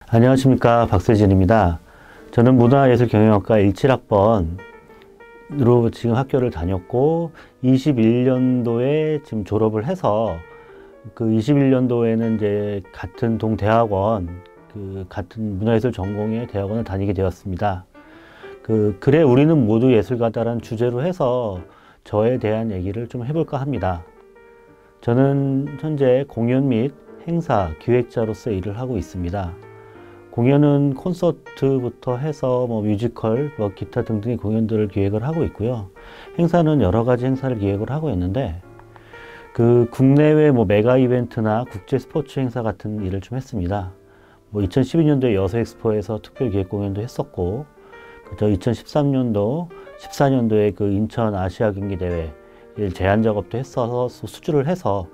안녕하십니까, 박세진입니다. 저는 문화예술경영학과 17학번으로 지금 학교를 다녔고 21년도에 지금 졸업을 해서 그 21년도에는 이제 같은 동대학원, 같은 문화예술 전공의 대학원을 다니게 되었습니다. 그래 우리는 모두 예술가다라는 주제로 해서 저에 대한 얘기를 좀 해볼까 합니다. 저는 현재 공연 및 행사 기획자로서 일을 하고 있습니다. 공연은 콘서트부터 해서 뮤지컬, 기타 등등의 공연들을 기획을 하고 있고요. 행사는 여러 가지 행사를 기획을 하고 있는데 국내외 메가 이벤트나 국제 스포츠 행사 같은 일을 좀 했습니다. 2012년도에 여수 엑스포에서 특별 기획 공연도 했었고, 2013년도, 14년도에 인천 아시아 경기 대회 제안 작업도 했어서 수주를 해서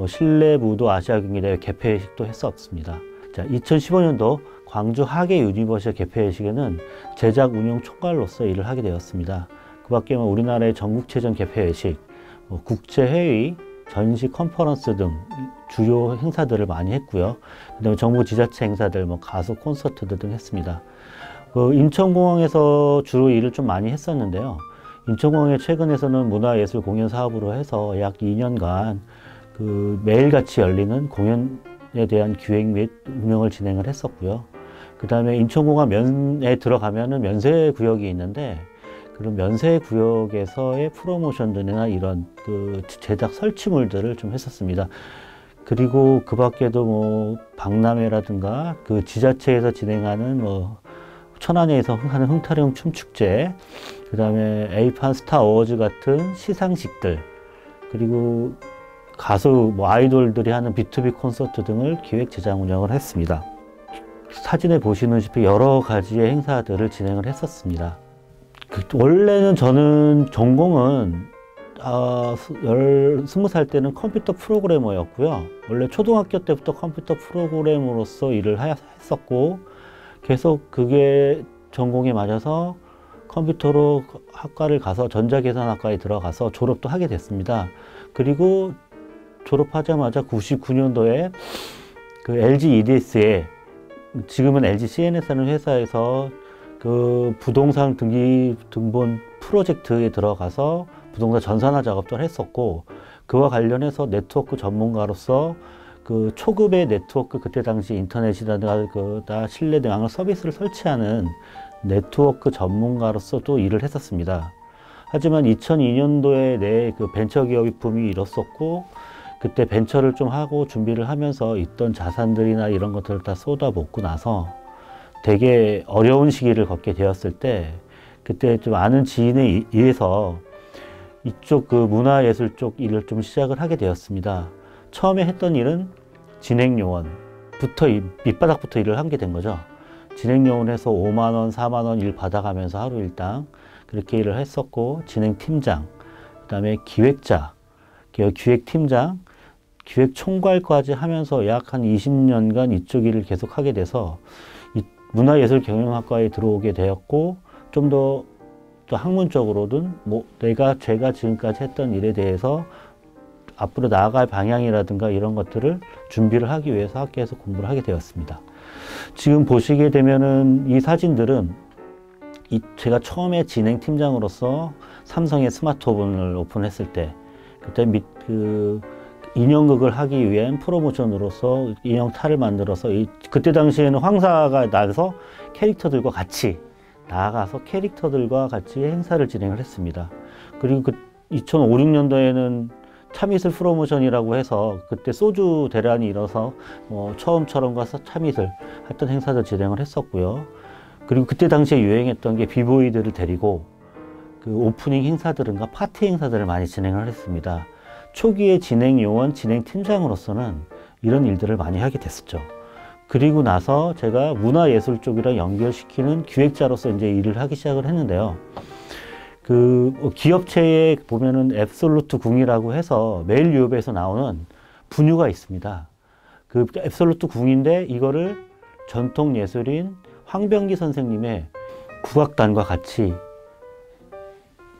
실내 무도 아시아 경기 대회 개폐식도 했었습니다. 자, 2015년도 광주 하계 유니버셜 개폐회식에는 제작 운영 총괄로서 일을 하게 되었습니다. 그 밖에 우리나라의 전국체전 개폐회식, 국제회의, 전시 컨퍼런스 등 주요 행사들을 많이 했고요. 그다음에 정부 지자체 행사들, 가수 콘서트들 등 했습니다. 인천공항에서 주로 일을 좀 많이 했었는데요. 인천공항에 최근에서는 문화예술 공연 사업으로 해서 약 2년간 매일같이 열리는 공연에 대한 기획 및 운영을 진행을 했었고요. 그 다음에 인천공항 면에 들어가면은 면세 구역이 있는데, 그런 면세 구역에서의 프로모션들이나 이런 제작 설치물들을 좀 했었습니다. 그리고 그 밖에도 박람회라든가 지자체에서 진행하는 천안에서 하는 흥타령 춤축제, 그 다음에 에이판 스타 어워즈 같은 시상식들, 그리고 가수 아이돌들이 하는 B2B 콘서트 등을 기획 제작 운영을 했습니다. 사진에 보시는시피 여러 가지의 행사들을 진행을 했었습니다. 원래는 저는 전공은 20살 때는 컴퓨터 프로그래머였고요. 원래 초등학교 때부터 컴퓨터 프로그래머로서 일을 했었고, 계속 그게 전공에 맞아서 컴퓨터로 학과를 가서 전자계산학과에 들어가서 졸업도 하게 됐습니다. 그리고 졸업하자마자 99년도에 LG EDS에, 지금은 LG CNS라는 회사에서 부동산 등본 프로젝트에 들어가서 부동산 전산화 작업도 했었고, 그와 관련해서 네트워크 전문가로서 초급의 네트워크, 그때 당시 인터넷이라든가 실내 등항을 서비스를 설치하는 네트워크 전문가로서 또 일을 했었습니다. 하지만 2002년도에 내 벤처기업이 붐이 일었었고, 그때 벤처를 좀 하고 준비를 하면서 있던 자산들이나 이런 것들을 다 쏟아붓고 나서 되게 어려운 시기를 겪게 되었을 때, 그때 좀 아는 지인에 의해서 이쪽 문화예술 쪽 일을 좀 시작을 하게 되었습니다. 처음에 했던 일은 진행요원부터, 밑바닥부터 일을 하게 된 거죠. 진행요원에서 5만 원, 4만 원 일 받아가면서 하루 일당 그렇게 일을 했었고, 진행팀장, 그 다음에 기획자, 기획팀장, 기획총괄까지 하면서 약 한 20년간 이쪽 일을 계속 하게 돼서 문화예술경영학과에 들어오게 되었고, 좀 더 학문적으로든 제가 지금까지 했던 일에 대해서 앞으로 나아갈 방향이라든가 이런 것들을 준비를 하기 위해서 학교에서 공부를 하게 되었습니다. 지금 보시게 되면은 이 사진들은 제가 처음에 진행팀장으로서 삼성의 스마트폰을 오픈했을 때, 그때 인형극을 하기 위한 프로모션으로서 인형탈을 만들어서 그때 당시에는 황사가 나서 캐릭터들과 같이 나아가서 캐릭터들과 같이 행사를 진행을 했습니다. 그리고 2005, 6년도에는 참이슬 프로모션이라고 해서 그때 소주 대란이 일어서 처음처럼 가서 참이슬 했던 행사들 진행을 했었고요. 그리고 그때 당시에 유행했던 게 비보이들을 데리고 오프닝 행사들과 파티 행사들을 많이 진행을 했습니다. 초기에 진행요원, 진행팀장으로서는 이런 일들을 많이 하게 됐었죠. 그리고 나서 제가 문화예술 쪽이랑 연결시키는 기획자로서 이제 일을 하기 시작을 했는데요. 기업체에 보면은 앱솔루트 궁이라고 해서 매일유업에서 나오는 분유가 있습니다. 앱솔루트 궁인데 이거를 전통예술인 황병기 선생님의 국악단과 같이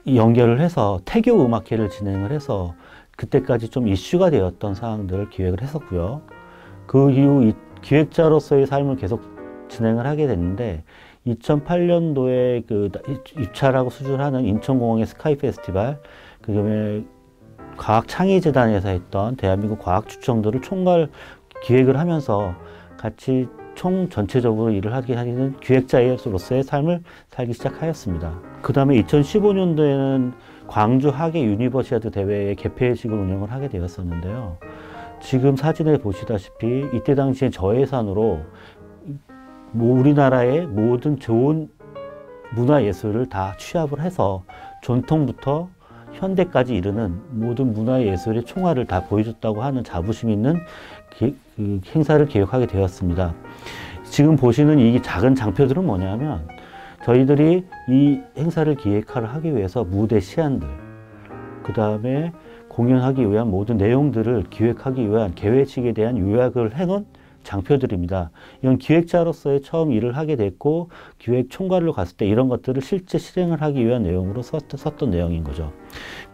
연결을 해서 태교 음악회를 진행을 해서 그때까지 좀 이슈가 되었던 사항들을 기획을 했었고요. 그 이후 기획자로서의 삶을 계속 진행을 하게 됐는데 2008년도에 그 입찰하고 수주하는 인천공항의 스카이 페스티벌, 그다음에 과학창의재단에서 했던 대한민국 과학추천들을 총괄 기획을 하면서 같이 총 전체적으로 일을 하게 하는 기획자로서의 삶을 살기 시작하였습니다. 그 다음에 2015년도에는 광주 하계 유니버시아드 대회의 개폐식을 운영을 하게 되었었는데요. 지금 사진에 보시다시피 이때 당시에 저예산으로 우리나라의 모든 좋은 문화예술을 다 취합을 해서 전통부터 현대까지 이르는 모든 문화예술의 총알을 다 보여줬다고 하는 자부심 있는 그 행사를 기획하게 되었습니다. 지금 보시는 이 작은 장표들은 뭐냐면 저희들이 이 행사를 기획하기 위해서 무대 시안들, 그 다음에 공연하기 위한 모든 내용들을 기획하기 위한 계획식에 대한 요약을 해놓은 장표들입니다. 이건 기획자로서의 처음 일을 하게 됐고 기획 총괄로 갔을 때 이런 것들을 실제 실행을 하기 위한 내용으로 썼던 내용인 거죠.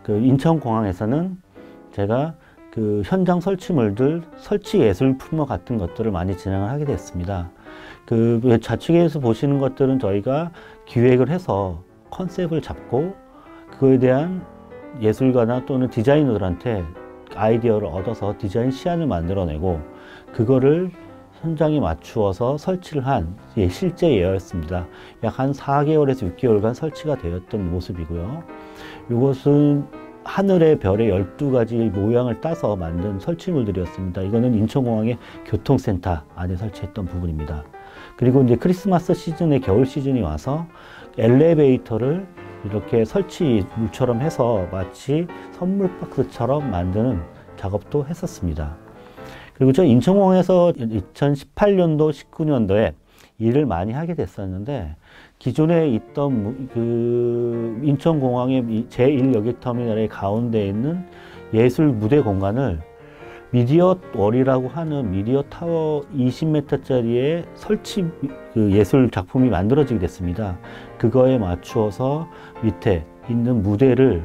그 인천공항에서는 제가 그 현장 설치물들, 설치 예술 품목 같은 것들을 많이 진행을 하게 됐습니다. 그 좌측에서 보시는 것들은 저희가 기획을 해서 컨셉을 잡고 그거에 대한 예술가나 또는 디자이너들한테 아이디어를 얻어서 디자인 시안을 만들어내고 그거를 현장에 맞추어서 설치를 한 실제 예였습니다. 약 한 4개월에서 6개월간 설치가 되었던 모습이고요. 이것은 하늘의 별의 12가지 모양을 따서 만든 설치물들이었습니다. 이거는 인천공항의 교통센터 안에 설치했던 부분입니다. 그리고 이제 크리스마스 시즌에 겨울 시즌이 와서 엘리베이터를 이렇게 설치물처럼 해서 마치 선물 박스처럼 만드는 작업도 했었습니다. 그리고 저 인천공항에서 2018년도, 19년도에 일을 많이 하게 됐었는데 기존에 있던 그 인천공항의 제1여객터미널의 가운데에 있는 예술 무대 공간을 미디어 월이라고 하는 미디어 타워 20m짜리의 설치 그 예술 작품이 만들어지게 됐습니다. 그거에 맞추어서 밑에 있는 무대를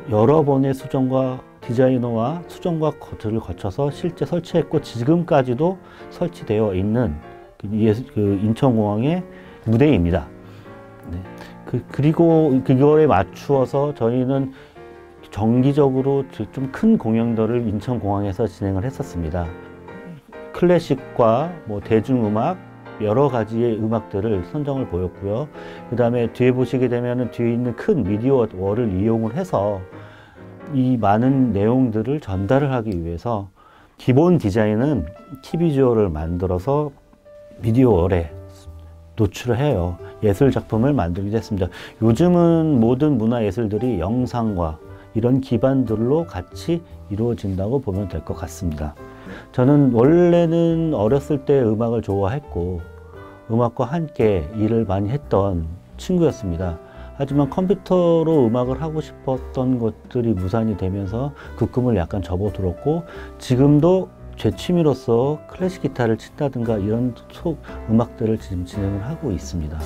여러 번의 수정과 디자이너와 수정과 거를 거쳐서 실제 설치했고 지금까지도 설치되어 있는 그 인천공항의 무대입니다. 네. 그리고 그거에 맞추어서 저희는 정기적으로 좀 큰 공연들을 인천공항에서 진행을 했었습니다. 클래식과 뭐 대중음악 여러 가지의 음악들을 선정을 보였고요. 그 다음에 뒤에 보시게 되면 뒤에 있는 큰 미디어 월을 이용을 해서 이 많은 내용들을 전달을 하기 위해서 기본 디자인은 키비주얼을 만들어서 미디어 월에 노출을 해요. 예술 작품을 만들게 됐습니다. 요즘은 모든 문화예술들이 영상과 이런 기반들로 같이 이루어진다고 보면 될 것 같습니다. 저는 원래는 어렸을 때 음악을 좋아했고 음악과 함께 일을 많이 했던 친구였습니다. 하지만 컴퓨터로 음악을 하고 싶었던 것들이 무산이 되면서 그 꿈을 약간 접어들었고 지금도 제 취미로서 클래식 기타를 친다든가 이런 음악들을 지금 진행을 하고 있습니다.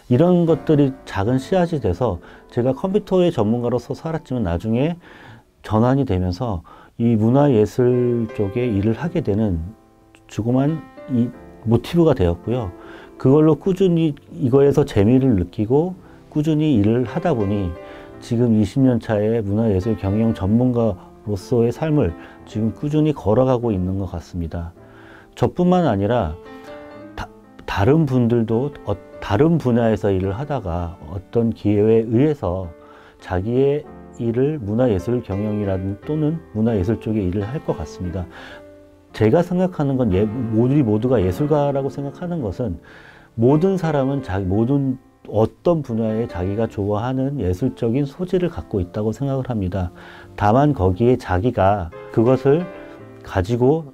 이런 것들이 작은 씨앗이 돼서 제가 컴퓨터의 전문가로서 살았지만 나중에 전환이 되면서 이 문화예술 쪽에 일을 하게 되는 조그만 이 모티브가 되었고요. 그걸로 꾸준히 이거에서 재미를 느끼고 꾸준히 일을 하다 보니 지금 20년 차의 문화예술 경영 전문가로서의 삶을 지금 꾸준히 걸어가고 있는 것 같습니다. 저뿐만 아니라 다른 분들도 다른 분야에서 일을 하다가 어떤 기회에 의해서 자기의 일을 문화예술 경영이라든 또는 문화예술 쪽에 일을 할 것 같습니다. 제가 생각하는 건 우리 모두가 예술가라고 생각하는 것은 모든 사람은 모든 어떤 분야에 자기가 좋아하는 예술적인 소질을 갖고 있다고 생각을 합니다. 다만 거기에 자기가 그것을 가지고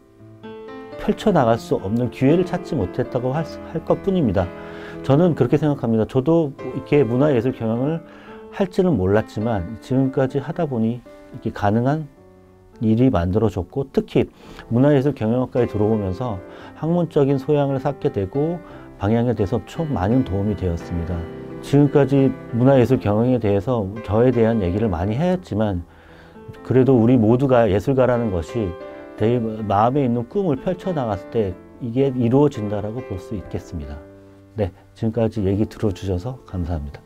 펼쳐나갈 수 없는 기회를 찾지 못했다고 할 것뿐입니다. 저는 그렇게 생각합니다. 저도 이렇게 문화예술 경영을 할지는 몰랐지만 지금까지 하다 보니 이렇게 가능한 일이 만들어졌고 특히 문화예술 경영학과에 들어오면서 학문적인 소양을 쌓게 되고 방향에 대해서 좀 많은 도움이 되었습니다. 지금까지 문화예술 경영에 대해서 저에 대한 얘기를 많이 했지만 그래도 우리 모두가 예술가라는 것이 내 마음에 있는 꿈을 펼쳐나갔을 때 이게 이루어진다라고 볼 수 있겠습니다. 네, 지금까지 얘기 들어주셔서 감사합니다.